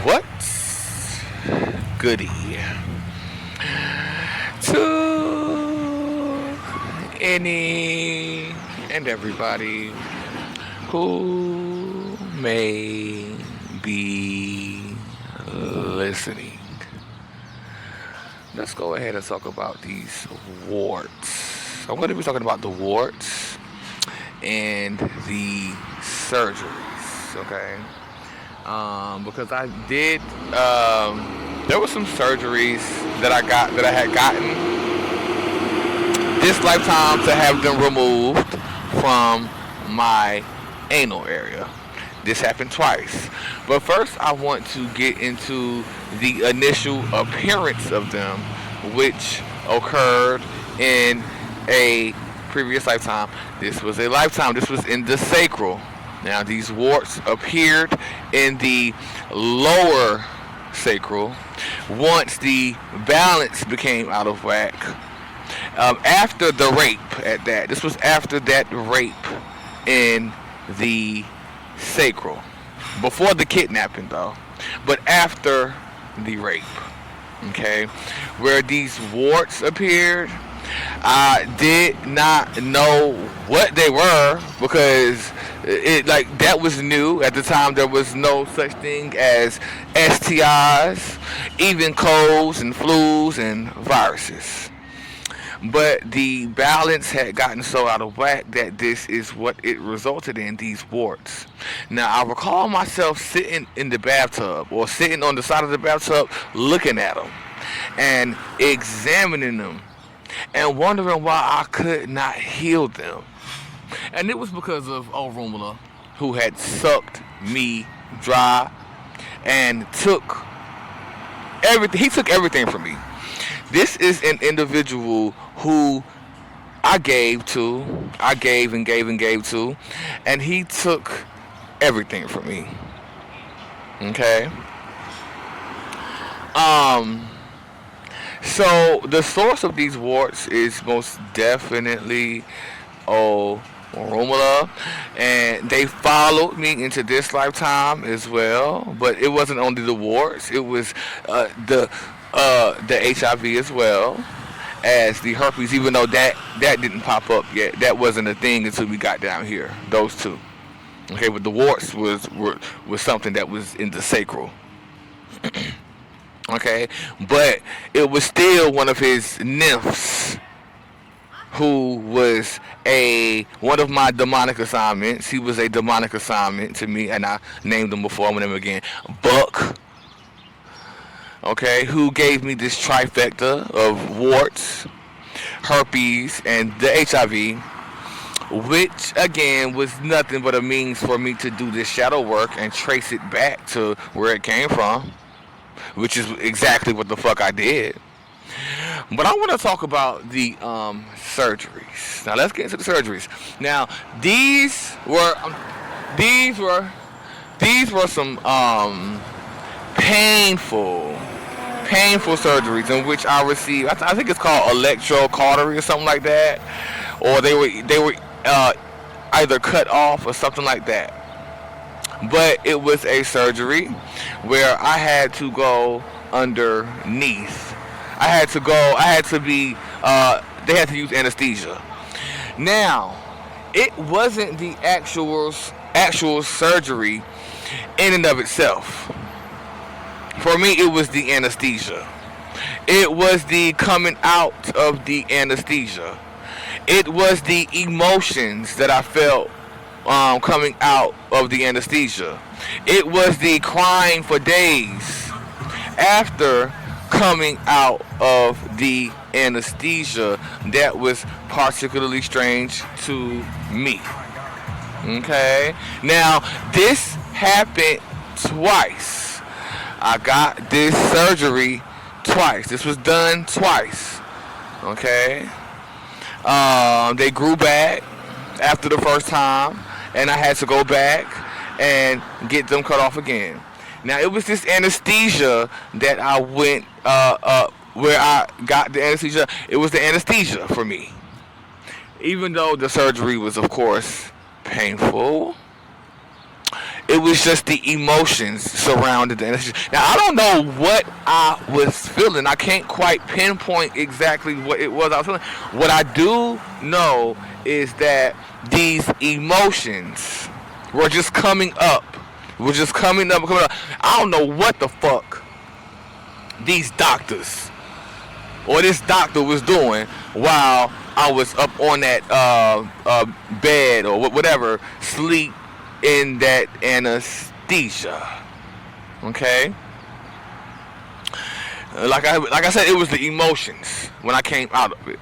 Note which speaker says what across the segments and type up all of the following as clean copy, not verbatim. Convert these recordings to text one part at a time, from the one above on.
Speaker 1: What's goody to any and everybody who may be listening? Let's go ahead and talk about these warts. I'm going to be talking about the warts and the surgeries, okay? Because I did, there were some surgeries that I had gotten this lifetime to have them removed from my anal area. This happened twice. But first, I want to get into the initial appearance of them, which occurred in a previous lifetime. This was a lifetime. This was in the sacral. Now, these warts appeared in the lower sacral once the balance became out of whack. After the rape, at that. This was after that rape in the sacral. Before the kidnapping, though. But after the rape. Okay? Where these warts appeared, I did not know what they were because it like that was new at the time. There was no such thing as STIs, even colds and flus and viruses. But the balance had gotten so out of whack that this is what it resulted in, these warts. Now, I recall myself sitting in the bathtub or sitting on the side of the bathtub looking at them and examining them and wondering why I could not heal them. And it was because of Orumula, who had sucked me dry and took everything. He took everything from me. This is an individual who I gave and gave and gave to, and he took everything from me. Okay? Um, so the source of these warts is most definitely Orumula, and they followed me into this lifetime as well. But it wasn't only the warts; it was the HIV as well as the herpes. Even though that didn't pop up yet, that wasn't a thing until we got down here. Those two, okay. But the warts was something that was in the sacral. Okay, but it was still one of his nymphs who was a one of my demonic assignments. He was a demonic assignment to me, and I named him before. I'm gonna name him again, Buck. Okay, who gave me this trifecta of warts, herpes, and the HIV, which again was nothing but a means for me to do this shadow work and trace it back to where it came from, which is exactly what the fuck I did. But I want to talk about the surgeries. Now let's get into the surgeries. Now these were some painful surgeries in which I received. I think it's called electrocautery or something like that, or they were either cut off or something like that. But it was a surgery where I had to go underneath. I had to be. They had to use anesthesia. Now, it wasn't the actual surgery in and of itself. For me, it was the anesthesia. It was the coming out of the anesthesia. It was the emotions that I felt coming out of the anesthesia. It was the crying for days after coming out of the anesthesia that was particularly strange to me. Okay? Now, this happened twice. I got this surgery twice. This was done twice. Okay? They grew back after the first time, and I had to go back and get them cut off again. Now, it was this anesthesia that I went, where I got the anesthesia. It was the anesthesia for me. Even though the surgery was, of course, painful, It was just the emotions surrounding the anesthesia. Now I don't know what I was feeling. I can't quite pinpoint exactly what it was I was feeling. What I do know is that these emotions were just coming up. Were just coming up, coming up. I don't know what the fuck these doctors or this doctor was doing while I was up on that bed or whatever, sleep in that anesthesia. Okay? Like I said, it was the emotions when I came out of it.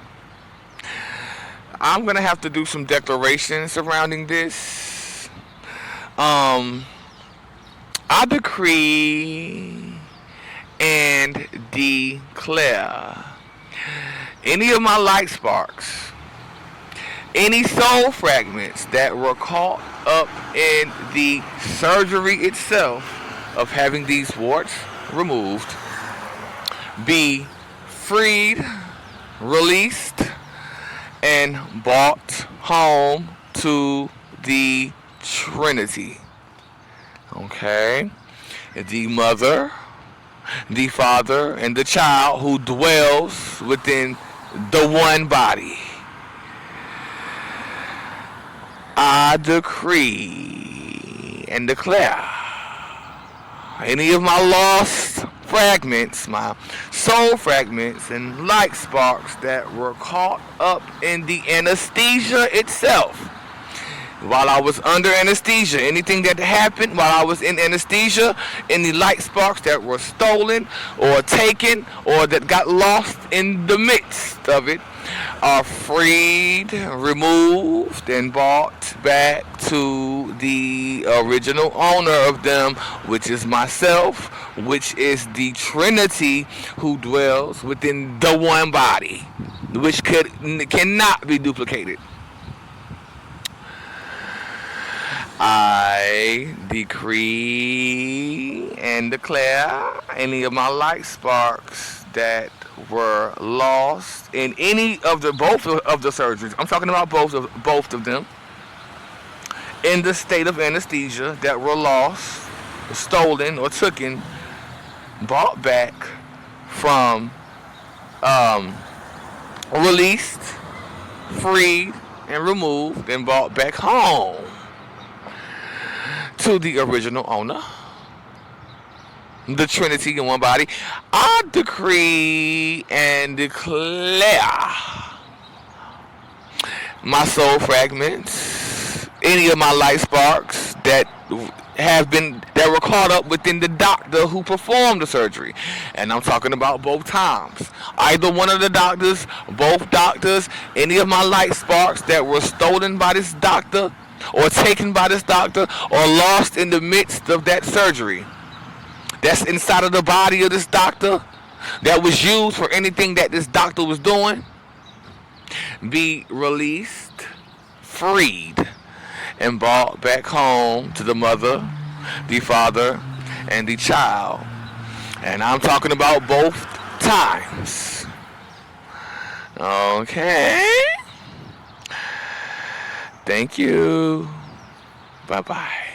Speaker 1: I'm gonna have to do some declarations surrounding this. I decree and declare any of my light sparks, any soul fragments that were caught up in the surgery itself of having these warts removed, be freed, released, and brought home to the Trinity. Okay? The mother, the father, and the child who dwells within the one body. I decree and declare any of my lost fragments, my soul fragments and light sparks that were caught up in the anesthesia itself. While I was under anesthesia, anything that happened while I was in anesthesia, any light sparks that were stolen or taken or that got lost in the midst of it are freed, removed, and brought back to the original owner of them, which is myself, which is the Trinity who dwells within the one body, which cannot be duplicated. I decree and declare any of my light sparks that were lost in any of the both of the surgeries. I'm talking about both of them in the state of anesthesia that were lost, stolen, or taken, brought back from released, freed, and removed, and brought back home to the original owner, the Trinity in one body. I decree and declare my soul fragments, any of my light sparks that were caught up within the doctor who performed the surgery. And I'm talking about both times. Either one of the doctors, both doctors, any of my light sparks that were stolen by this doctor or taken by this doctor or lost in the midst of that surgery that's inside of the body of this doctor that was used for anything that this doctor was doing, be released, freed, and brought back home to the mother, the father, and the child. And I'm talking about both times. Okay? Thank you. Bye-bye.